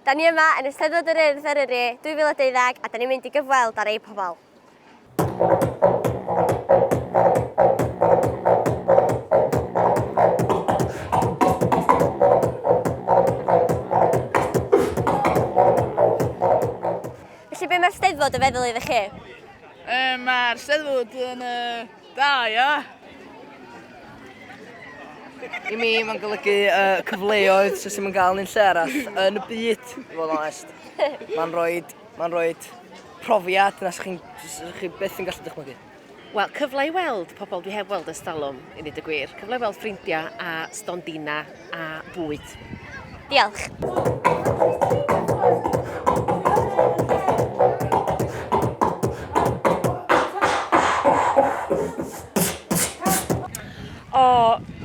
Da ni yma yn Eisteddfod yr Urdd Eryri 2012 a da ni'n mynd i gyfweld ar ei pobl. Felly be mae'r Eisteddfod yn feddwl iddo chi? Mae'r Eisteddfod yn da, ia. I mi, mae'n golygu cyfleoedd sy'n sy'n gael ni'n lle arall yn y byd, i fod yn onest. Mae'n rhoi profiad na sy'ch chi byth yn gallu dychmygu. Wel, cyfle i weld pobl dwi heb weld ers talwm, i ddweud y gwir. Cyfle i weld ffrindiau a stondina a bwyd. Diolch.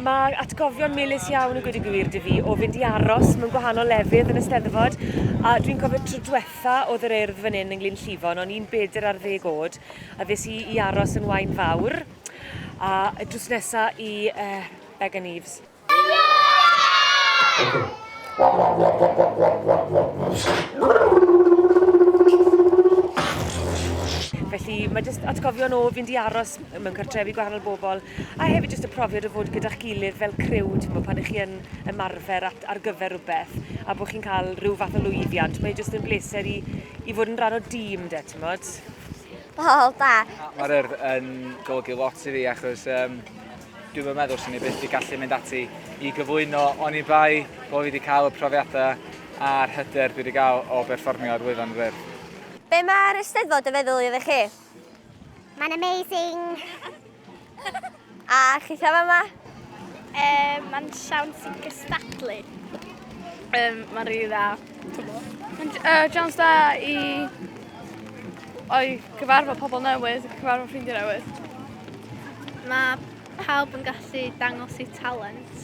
Mae atgofion melys iawn yn gweud y gwir dy fi o fynd i aros mewn gwahanol lefydd yn Eisteddfod, a dwi'n cofio tro diwetha oedd yr Urdd fan hyn yn Glyn Llifon, o'n i'n 40 oed, a fes i aros yn Waun Fawr, a drws nesa i Began Eves. Felly mae jyst atgofion o fynd i aros mewn cartrefi gwahanol bobl a hefyd jyst y profiad o fod gyda'ch gilydd fel criw pan ych chi yn ymarfer ar gyfer rhywbeth a bod chi'n cael rhyw fath o lwyddiant. Mae jyst yn bleser i fod yn rhan o dîm, timod? Bol da. Mae'r Urdd yn golygu lot i fi achos dwi'n meddwl sy'n ni byth i gallu mynd ati i gyflwyno oni bai bod fi wedi cael y profiadau a'r hyder dwi wedi cael o berfformio ar wefan yr Urdd. Be mae'r Eisteddfod yn feddwl iddo chi? Mae'n amazing. A chi lle yma? Mae'n siawns i gystadlu. Mae'n rili dda. Mae'n siawns da i cyfarfod pobl newydd, cyfarfod ffrindiau newydd. Mae pawb yn gallu dangos eu talent.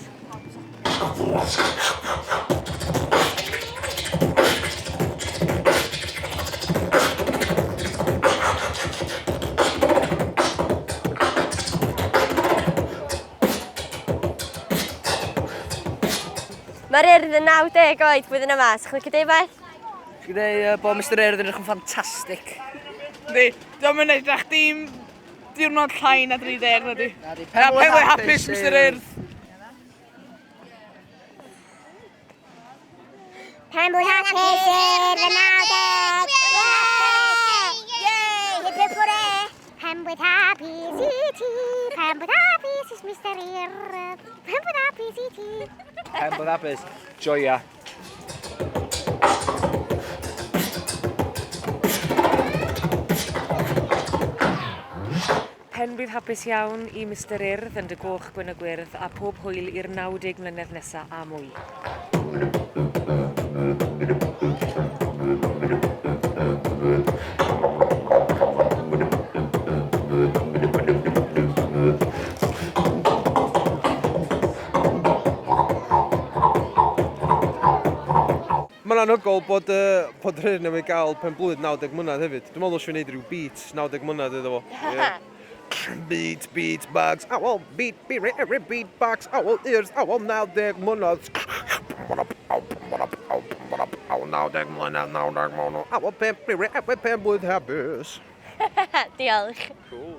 Mae'r Urdd yn 90 oed blwyddyn yma, sa'ch chi'n licio deud beth? Sgwyd dweud bod Mr Urdd yn edrych yn ffantastig. Yndi, diolch yn edrych dim diwrnod llai na 30 na di. Penblwydd Hapus Mr Urdd. Penblwydd hapus i'r 90. Penblwydd hapus i ti. Penblwydd hapus is Mr Urdd. Penblwydd hapus i ti. Penblwydd hapus, joia. Penblwydd hapus iawn i Mr Urdd yn dy goch gwyn y gwyrdd a pob hwyl i'r 90 mlynedd nesaf a mwy. Mae'n anhygol bod yr Urdd newydd gael penblwydd 90 mlynedd hefyd. Dwi'n meddwl eisiau gwneud rhyw beat 90 mlynedd iddo fo. Beat, bags, beat, bags, ears, 90 mlynedd. 90 mlynedd, penblwydd hapus. Diolch. Cool.